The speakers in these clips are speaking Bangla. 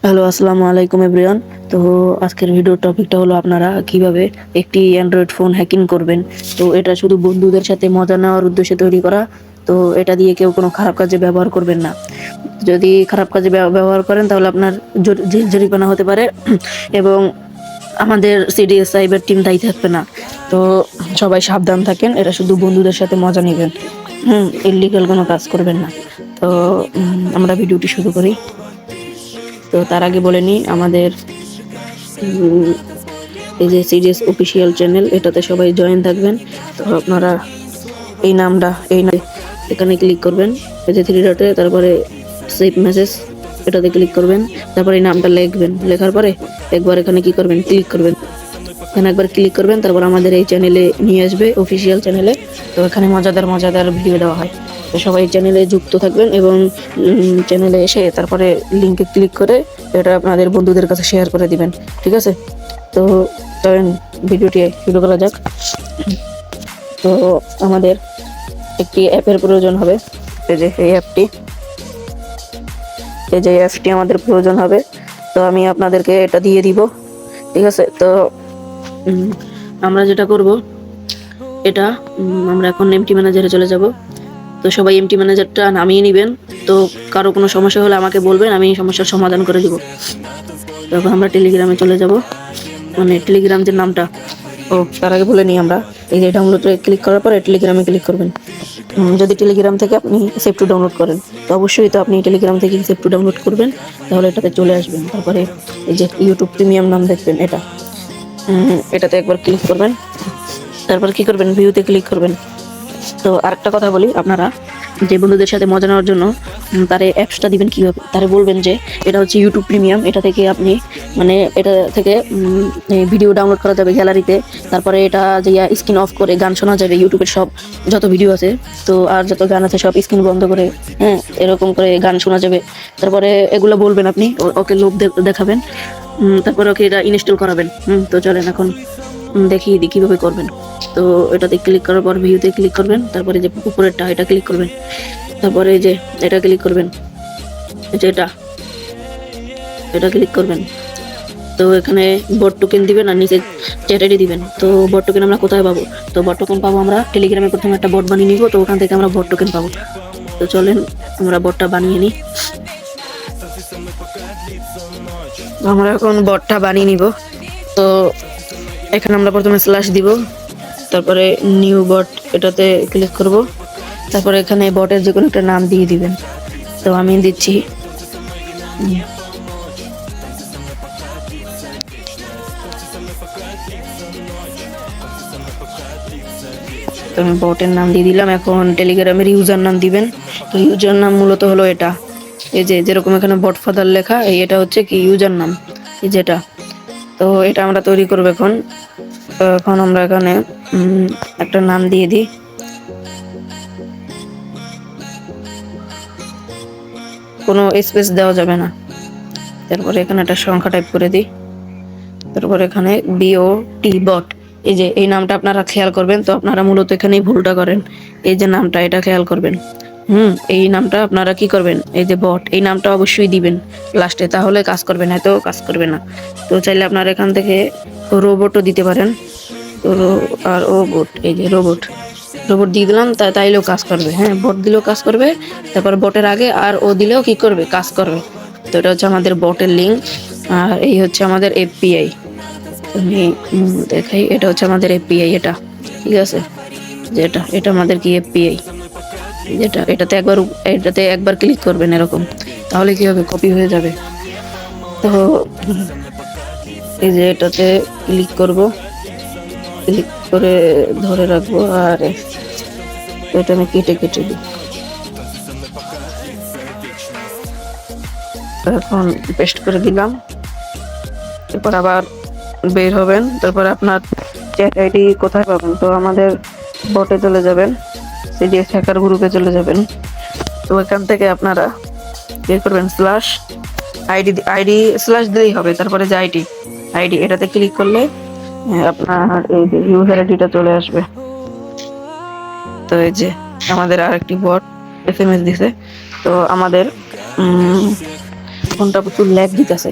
হ্যালো, আসসালামু আলাইকুম এভরিওয়ান। তো আজকের ভিডিওর টপিকটা হলো আপনারা কিভাবে একটি অ্যান্ড্রয়েড ফোন হ্যাকিং করবেন। তো এটা শুধু বন্ধুদের সাথে মজা নেওয়ার উদ্দেশ্যে তৈরি করা। তো এটা দিয়ে কেউ কোনো খারাপ কাজে ব্যবহার করবেন না। যদি খারাপ কাজে ব্যবহার করেন তাহলে আপনার জরিমানা হতে পারে এবং আমাদের সিডিএস সাইবার টিম দায়ী থাকবে না। তো সবাই সাবধান থাকেন, এটা শুধু বন্ধুদের সাথে মজা নেবেন। ইল্লিগাল কোনো কাজ করবেন না। তো আমরা ভিডিওটি শুরু করি। তো তার আগে বলে নিই, আমাদের এই যে সিরিয়াস অফিসিয়াল চ্যানেল, এটাতে সবাই জয়েন থাকবেন। তো আপনারা এখানে ক্লিক করবেন, এই যে থ্রি ডটে, তারপরে সেভ মেসেজ এটাতে ক্লিক করবেন, তারপরে এই নামটা লিখবেন। লেখার পরে একবার এখানে কি করবেন, ক্লিক করবেন। এখানে একবার ক্লিক করবেন, তারপর আমাদের এই চ্যানেলে নিয়ে আসবে, অফিসিয়াল চ্যানেলে। তো এখানে মজাদার মজাদার ভিডিও দেওয়া হয়। তো সবাই চ্যানেলে যুক্ত থাকবেন এবং চ্যানেলে এসে তারপরে লিঙ্কে ক্লিক করে এটা আপনাদের বন্ধুদের কাছে শেয়ার করে দিবেন। ঠিক আছে? তো চলেন ভিডিওটি শুরু করা যাক। তো আমাদের একটি অ্যাপের প্রয়োজন হবে। এই যে অ্যাপটি আমাদের প্রয়োজন হবে। তো আমি আপনাদেরকে এটা দিয়ে দিব। ঠিক আছে? তো আমরা যেটা করব, এটা আমরা এখন এমটি ম্যানেজারে চলে যাব। তো সবাই এমটি ম্যানেজারটা নামিয়ে নেবেন। তো কারো কোনো সমস্যা হলে আমাকে বলবেন, আমি সমস্যার সমাধান করে দিব। তারপর আমরা টেলিগ্রামে চলে যাব, মানে টেলিগ্রাম যে নামটা, তার আগে বলে নিই আমরা। এই যে ডাউনলোডে ক্লিক করার পরে টেলিগ্রামে ক্লিক করবেন। যদি টেলিগ্রাম থেকে আপনি সেভ টু ডাউনলোড করেন, তো অবশ্যই তো আপনি টেলিগ্রাম থেকে সেভ টু ডাউনলোড করবেন, তাহলে এটাতে চলে আসবেন। তারপরে এই যে ইউটিউব প্রিমিয়াম নাম দেখবেন, এটাতে একবার ক্লিক করবেন। তারপর কি করবেন, ভিউতে ক্লিক করবেন। তো আরেকটা কথা বলি, আপনারা যে বন্ধুদের সাথে মজা নেওয়ার জন্য তারে অ্যাপসটা দিবেন কীভাবে, তারে বলবেন যে এটা হচ্ছে ইউটিউব প্রিমিয়াম, এটা থেকে আপনি এটা থেকে ভিডিও ডাউনলোড করা যাবে গ্যালারিতে। তারপরে এটা যে স্ক্রিন অফ করে গান শোনা যাবে, ইউটিউবের সব যত ভিডিও আছে, তো আর যত গান আছে সব স্ক্রিন বন্ধ করে, এরকম করে গান শোনা যাবে। তারপরে এগুলো বলবেন আপনি, ওকে লোভ দেখাবেন, তারপরে ওকে এটা ইনস্টল করাবেন। তো চলেন এখন দেখিয়ে দিই কীভাবে করবেন। তো এটাতে ক্লিক করার পর ভিউতে ক্লিক করবেন, তারপরে যে উপরেরটা এটা ক্লিক করবেন, তারপরে যে এটা ক্লিক করবেন, এটা ক্লিক করবেন। তো এখানে বট টোকেন দিবেন আর নিচে চ্যাট আইডি দিবেন। তো বট টোকেন আমরা কোথায় পাবো? তো বট টোকেন পাবো আমরা টেলিগ্রামে, প্রথমে একটা বট বানিয়ে নিব, তো ওখান থেকে আমরা বট টোকেন পাবো। তো চলেন আমরা বটটা বানিয়ে নিই। আমরা এখন বটটা বানিয়ে নিব। তো এখানে আমরা প্রথমে স্ল্যাশ দিব, তারপরে নিউ বট এটাতে ক্লিক করব, তারপরে এখানে বটের যে কোনো একটা নাম দিয়ে দিবেন। তো আমি দিচ্ছি তো আমি বটের নাম দিয়ে দিলাম। এখন টেলিগ্রামের ইউজার নাম দিবেন। তো ইউজার নাম মূলত হলো এটা, এই যে যেরকম এখানে বট ফাদার লেখা, এটা হচ্ছে কি ইউজার নাম, এই যেটা। তো এটা আমরা তৈরি করবো এখন। তো এখন আমরা এখানে একটা নাম দিয়ে দিই, কোনো স্পেস দেওয়া যাবে না। তারপরে এখানে একটা সংখ্যা টাইপ করে দিই, তারপরে এখানে BOT বট, এই যে এই নামটা আপনারা খেয়াল করবেন। তো আপনারা মূলত এখানেই ভুলটা করেন, এই যে নামটা, এটা খেয়াল করবেন। এই নামটা আপনারা কি করবেন, এই যে বট, এই নামটা অবশ্যই দিবেন লাস্টে, তাহলে কাজ করবে না, তো কাজ করবে না। তো চাইলে আপনারা এখান থেকে রোবটও দিতে পারেন। তো আর বট, এই যে রোবট দিয়ে দিলাম, তাইলেও কাজ করবে। বট দিলেও কাজ করবে, তারপর বটের আগে আর দিলেও কি করবে, কাজ করবে। তো এটা হচ্ছে আমাদের বটের লিঙ্ক, আর এই হচ্ছে আমাদের API। আমি দেখাই, এটা হচ্ছে আমাদের API, এটা ঠিক আছে, যেটা এটা আমাদের কি API, যেটা এটাতে একবার ক্লিক করবেন এরকম, তাহলে কি হবে, কপি হয়ে যাবে। তো এই যে এটাতে ক্লিক করব, ক্লিক করে ধরে রাখবো, আর এটা আমি কেটে দিই। এখন পেস্ট করে দিলাম, এরপর আবার বের হবেন। তারপর আপনার চ্যাট আইডি কোথায় পাবেন? তো আমাদের বটে চলে যাবেন, সিডিএস হ্যাকার গ্রুপে চলে যাবেন। তো এখান থেকে আপনারা বের করবেন স্ল্যাশ আইডি স্ল্যাশ দিলেই হবে, তারপরে যে আইডি এটাতে ক্লিক করলে আপনার এই যে ইউজার আইডিটা চলে আসবে। তো এই যে আমাদের আরেকটি বট SMS দিছে। তো আমাদের ফোনটা প্রচুর ল্যাগ দিতেছে।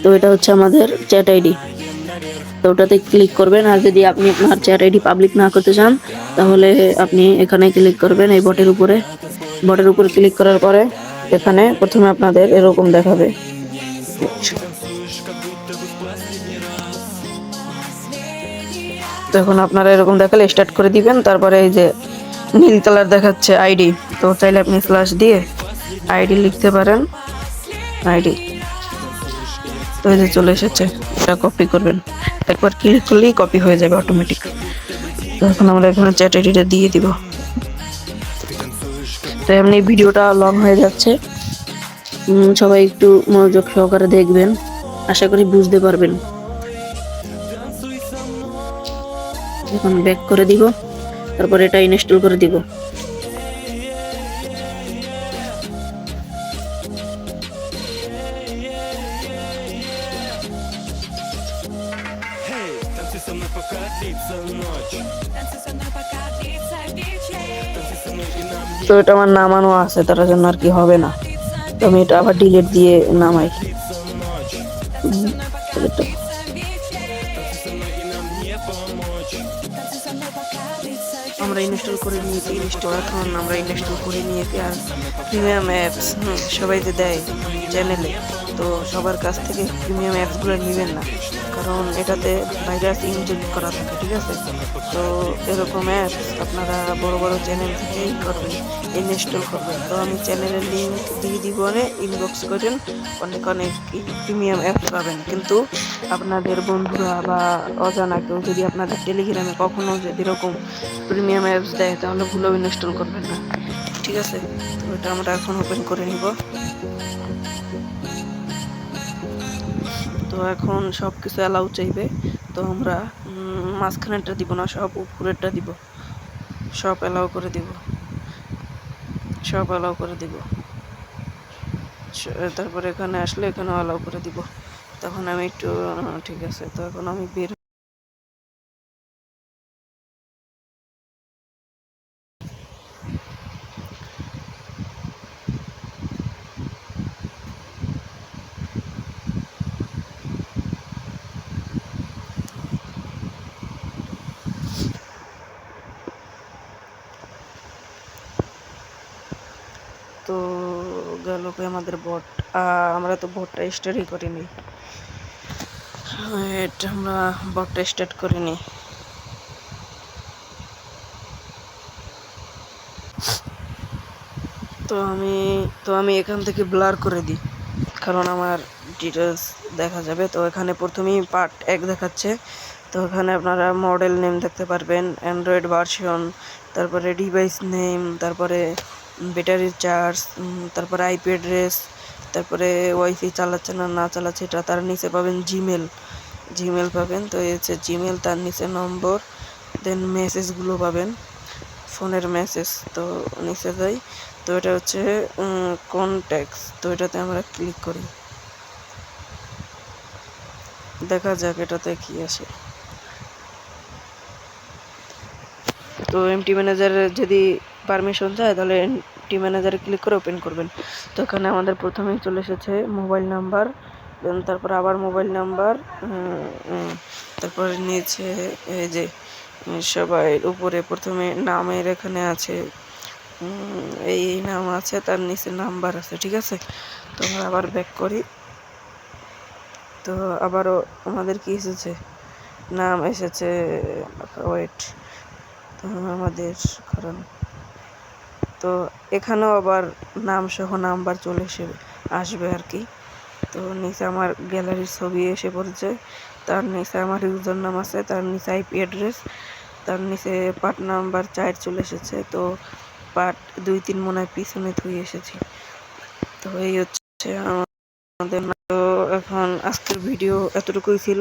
তো এটা হচ্ছে আমাদের চ্যাট আইডি, তো ওটাতে ক্লিক করবেন। আর যদি আপনি আপনার চ্যাট আইডি পাবলিক না করতে চান তাহলে আপনি এখানে ক্লিক করবেন, এই বটের উপরে। বটের উপরে ক্লিক করার পরে এখানে প্রথমে আপনাদের এরকম দেখাবে, তখন আপনারা এরকম দেখালে স্টার্ট করে দিবেন। তারপরে এই যে নীল কালার দেখাচ্ছে আইডি, তো চাইলে আপনি স্ল্যাশ দিয়ে আইডি লিখতে পারেন, আইডি। তো এই যে চলে এসেছে, এটা কপি করবেন, একবার ক্লিক করলেই কপি হয়ে যাবে অটোমেটিক। তো এখন আমরা এখানে চ্যাট আইডিটা দিয়ে দিব। তো এমনি ভিডিওটা লং হয়ে যাচ্ছে, সবাই একটু মনোযোগ সহকারে দেখবেন, আশা করি বুঝতে পারবেন। এখন ব্যাক করে দিব, তারপর এটা ইনস্টল করে দিব। তো এটা আমার নামানো আছে, তার জন্য আর কি হবে না। তো আমি এটা আবার ডিলিট দিয়ে নামাই। আমরা ইনস্টল করে নিয়েছি, এখন আমরা ইনস্টল করে নিয়েছি। আর প্রিমিয়াম অ্যাপস সবাই যে দেয় চ্যানেলে, তো সবার কাছ থেকে প্রিমিয়াম অ্যাপসগুলো নেবেন না, কারণ এটাতে ভাইরাস ইনজেক্ট করা থাকে, ঠিক আছে? তো এরকম অ্যাপস আপনারা বড় বড় চ্যানেল থেকেই করবেন, ইনস্টল করবেন। তো আমি চ্যানেলের লিঙ্ক দিয়ে দিব, ইনবক্স করেন, অনেক অনেক প্রিমিয়াম অ্যাপস পাবেন। কিন্তু আপনাদের বন্ধুরা বা অজানা কেউ যদি আপনাদের টেলিগ্রামে কখনো যদি এরকম প্রিমিয়াম অ্যাপস দেয় তাহলে ভুলেও ইনস্টল করবেন না, ঠিক আছে? তো এটা আমরা এখন ওপেন করে নিব। তো এখন সব কিছু অ্যালাউ চাইবে, তো আমরা মাঝখানেরটা দিব না, সব উপরেরটা দিব, সব অ্যালাউ করে দিব, সব অ্যালাউ করে দিব। তারপরে এখানে আসলে এখানেও অ্যালাউ করে দিব। তখন আমি একটু ঠিক আছে, তো এখন আমি বের। তো গেল আমাদের বট, আমরা তো বটটা স্টার্টই করিনি, এটা আমরা বটটা স্টার্ট করিনি। তো আমি এখান থেকে ব্লার করে দিই, কারণ আমার ডিটেলস দেখা যাবে। তো এখানে প্রথমেই পার্ট 1 দেখাচ্ছে, তো এখানে আপনারা মডেল নেম দেখতে পারবেন, অ্যান্ড্রয়েড ভার্সন, তারপরে ডিভাইস নেম, তারপরে ব্যাটারির চার্জ, তারপরে আইপি অ্যাড্রেস, তারপরে ওয়াইফাই চালাচ্ছে না না চালাচ্ছে এটা। তার নিচে পাবেন জিমেল পাবেন, তো এই হচ্ছে জিমেল, তার নিচে নম্বর, দেন মেসেজগুলো পাবেন, ফোনের মেসেজ। তো নিচে যাই, তো এটা হচ্ছে কন্ট্যাক্টস, তো এটাতে আমরা ক্লিক করি, দেখা যাক এটাতে কি আসে। তো এমটি ম্যানেজারের যদি পারমিশন চায় তাহলে এমটি ম্যানেজারে ক্লিক করে ওপেন করবেন। তো এখানে আমাদের প্রথমেই চলে এসেছে মোবাইল নাম্বার, দেন তারপর আবার মোবাইল নাম্বার, তারপরে নিচে এই যে সবাই উপরে প্রথমে নামের এখানে আছে, এই নাম আছে, তার নিচে নাম্বার আছে, ঠিক আছে? তো আমরা আবার ব্যাক করি, তো আবারও আমাদের কি এসেছে, নাম এসেছে, ওয়েট, তো আমাদের কারণ তো এখানেও আবার নাম সহ নাম্বার চলে আসবে আর কি। তো নিচে আমার গ্যালারির ছবি এসে পড়েছে, তার নিচে আমার ইউজার নাম আছে, তার নিচে আইপি অ্যাড্রেস, তার নিচে পার্ট নাম্বার 4 চলে এসেছে। তো পার্ট 2-3 মনে হয় পিছনে থুই এসেছি। তো এই হচ্ছে আমাদের। তো এখন আজকের ভিডিও এতটুকুই ছিল।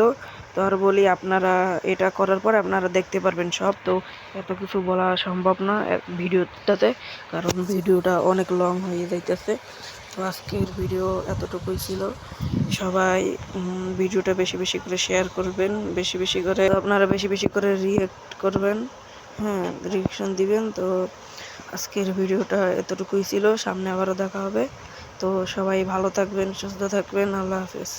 তো আর বলি, আপনারা এটা করার পর আপনারা দেখতে পারবেন সব। তো এত কিছু বলা সম্ভব না ভিডিওটাতে, কারণ ভিডিওটা অনেক লং হয়ে যাইতেছে। তো আজকের ভিডিও এতটুকুই ছিল। সবাই ভিডিওটা বেশি বেশি করে শেয়ার করবেন, বেশি বেশি করে আপনারা বেশি বেশি করে রিঅ্যাক্ট করবেন, হ্যাঁ রিঅ্যাকশন দিবেন। তো আজকের ভিডিওটা এতটুকুই ছিল, সামনে আবারও দেখা হবে। তো সবাই ভালো থাকবেন, সুস্থ থাকবেন। আল্লাহ হাফেজ।